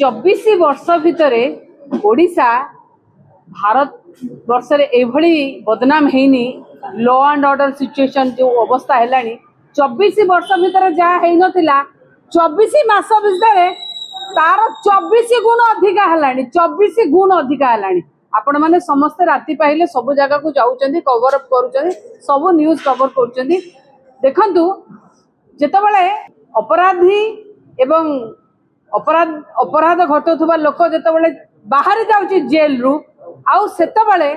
24 वर्ष भितर ओडिशा भारत वर्ष एभली बदनाम हैनी लॉ एंड ऑर्डर सिचुएशन जो अवस्था है 24 वर्ष भितर जहाँ है नथिला 24 मास भितर तार 24 गुण अधिका है 24 गुण अधिका है। आपण मैंने समस्ते राति पाइले सब जगह को जाऊँच कवर अप कर सब न्यूज कवर कर देखु जितेबाला अपराधी एवं अपराध घटुवा लोक जितेबाला बाहरी जाऊँच जेल रु आउ सेतबले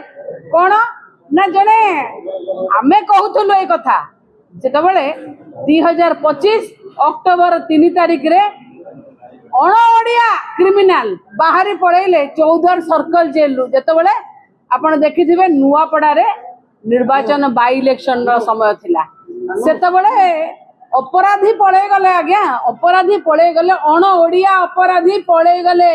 कौन ना जने आमे कहूलु ए कथा जितेबाला 2025 अक्टोबर 3 तारिख रे अणओडिया क्रिमिनाल बाहरी पड़े 14 सर्कल जेल रु जितेबाला आपण देखिथिबे नुआपड़ा रे निर्वाचन बाई इलेक्शन रो समय थिला सेतबले अपराधी पड़े गले आज्ञा अपराधी पड़े गले अणओडिया अपराधी पड़े गले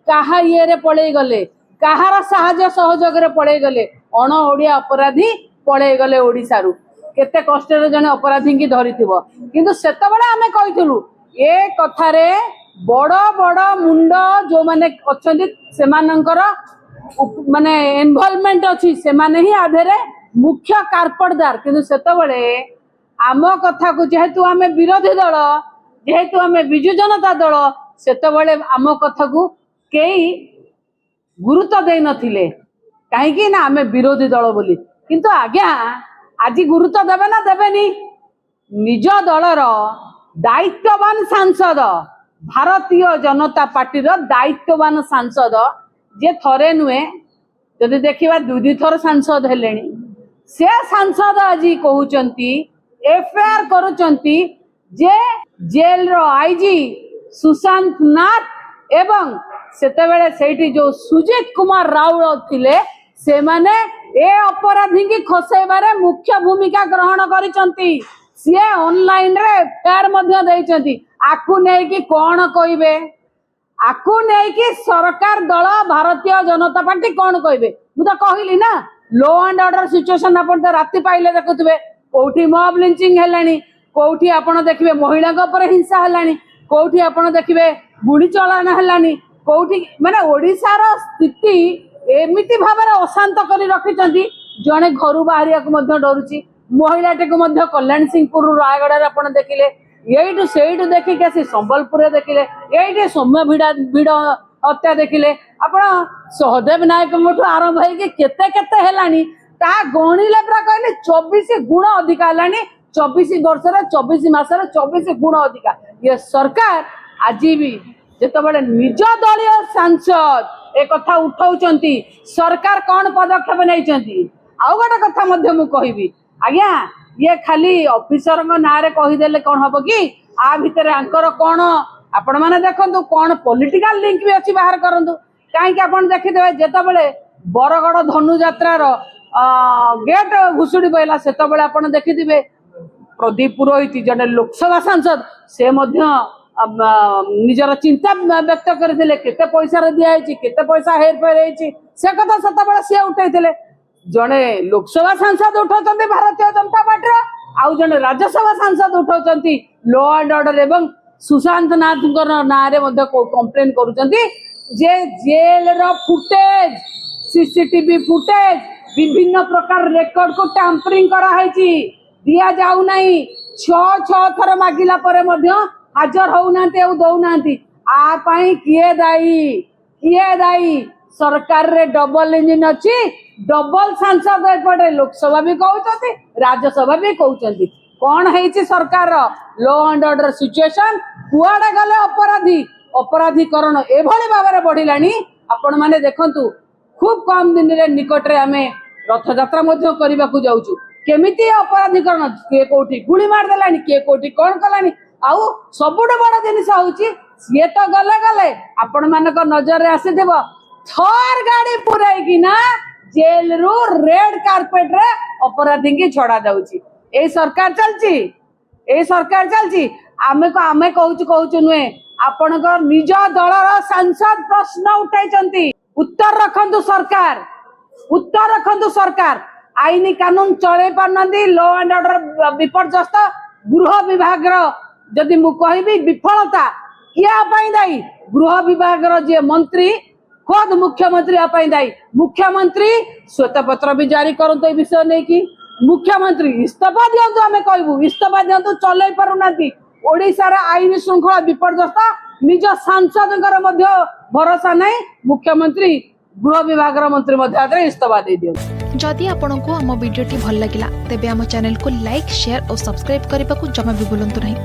कहा ये रे पड़े गले कहार साहाय्य सहयोग रे पड़े गले अणओडिया अपराधी पड़े गले ओडिसा रु केते कष्ट रे जने अपराधी की धरिथिबो किंतु सेतबले आमे कहितलु ए कथा रे बड़ बड़ मुंड जो माने अछंती सेमानंकर माने इन्वॉल्वमेंट अछि सेमाने ही आधेरे मुख्य कारपटदार किंतु सेतबले आम कथा को जेहेतु आमे विरोधी दल जेहेतु आमे बिजु जनता दल सेतबले आम कथा को केई गुरुत्व दे नथिले कहीं ना आमे विरोधी दल बोली किंतु आज्ञा आज गुरुत्व देवे ना देवेनी निज दलर दायित्ववान सांसद भारतीय जनता पार्टी दायित्ववान सांसद जे थरे नुहे जदि देखा दुई थर सांसद हेले से सांसद आज कहते एफआईआर करुचंती जे जेल रो आईजी सुशांत नाथ एवं सेतेबेले सेठी जो सुजीत कुमार राउल थिले से माने ए अपराधी की खसेबारे मुख्य भूमिका ग्रहण करिसंती सी ऑनलाइन रे एफआईआर मध्य देइचंती आकु नै कि कोन कहिबे आकु नै कि सरकार दल भारतीय जनता पार्टी कोन कहिबे मु तो कहली ना लॉ एंड ऑर्डर सिचुएशन अपन तो राति पाइले देखुतबे कोठी मॉब लिंचिंग हेलानी कोठी आपण देखिबे महिला ऊपर हिंसा हेलानी कोठी आपण देखिबे गुली चलाना हेलानी कोठी माने ओडिसा रो स्थिति एमिति भाबरे अशांत करी रखिचंती जने घरु बाहरिया को मध्य डरुची महिलाटे को मध्य कल्याण सिंहपुर रायगढ़ रे आपण देखिले एइटु सेइटु देखि के संबलपुर रे देखिले एइटे सौम्य भिड़ हत्या देखिले आपण सहदेव नायक मोठू आरंभ है कि केते केते हेलानी ता गणिले पूरा कहले 24 गुण अधिका हेलानी 24 वर्ष रे 24 मास रे 24 गुण अधिका ये सरकार आज भी जेतबेले निज दलीय सांसद एक कथा उठाउचंती सरकार कौन पदक्षेप नहीं आउ गोटे कथा मध्य मु कहबी आज्ञा ये खाली ऑफिसर ना रे कहीदेले कौन हम कि आ भितर आंकर कौन आपण माने देखंतु कौन पॉलिटिकल लिंक भी अच्छी बाहर करंतु काहे आपण देखिदेबे जेतबेले बरगड़ धनु यात्रार गेट घुसुड़ी पइला सेतबेले आपण देखिदिबे प्रदीप पुरोहित जने लोकसभा सांसद से मध्य निजर चिंता व्यक्त करथिले केते पैसा रे दिया हैची केते पैसा हेर फेर हैची से कथा सेतबेले से उठाइथिले जने लोकसभा सांसद उठाउचंती भारतीय जनता पार्टी आउ जने राज्यसभा सांसद उठाउचंती लॉ एंड ऑर्डर एवं सुशांत नाथ ना रे मध्य कंप्लेन करूचंती जे जेल रो फुटेज सीसीटीवी फुटेज विभिन्न प्रकार रेकॉर्ड को टैंपरिंग करा हैची दिया जाउ नाही 6 थर मागिला परे मध्य हाजर होउनांती और दउनांती आ पाई किए दाई सरकार रे डबल इंजिन अछि डबल सांसद एपटे लोकसभा भी कहउचंती राज्यसभा भी कहउचंती कोन हेछि सरकार लॉ एंड ऑर्डर सिचुएशन कुआडे गले अपराधीकरण एभली भाबरे बढ़िलानी आपण माने देखंतु खूब कम दिन रे निकट रे आमे रथ यात्रा मध्य करबा को जाउछु केमिति अपराधीकरण के कोठी गुली मार देलानी के कोठी कोन कलानी आउ सबुठ बड़ जिनिस होउची सी तो गले गले आपण मानक नजर रे आसीथिबो थर गाड़ी पुराई कि ना जेल रु रेड कार्पेट रे अपराधी की छड़ा जाउची ए सरकार चलची आमे कहूचु नुहे आपण निज दलर सांसद प्रश्न उठाई उत्तर रखंतु सरकार आईनी कानून चले पारना लॉ एंड ऑर्डर विपर्यस्त गृह विभाग जदि मु कहबी विफलता किया दायी गृह विभाग जे मंत्री खुद मुख्यमंत्री आप दायी मुख्यमंत्री श्वेत पत्र भी जारी करते ए विषय नहीं कि मुख्यमंत्री इस्तीफा दिंतु आम कहबू इस्तीफा दिंतु चल पारुना ओडिशार आईन श्रृंखला विपर्यस्त निज सांसद भरोसा नहीं मुख्यमंत्री गृह विभाग मंत्री इस्तीफा दे दियंतु। जदि आपंक आम भिडी भल लगा तेब आम चैनल को लाइक शेयर और सब्सक्राइब करने को जमा भी भूलु नहीं।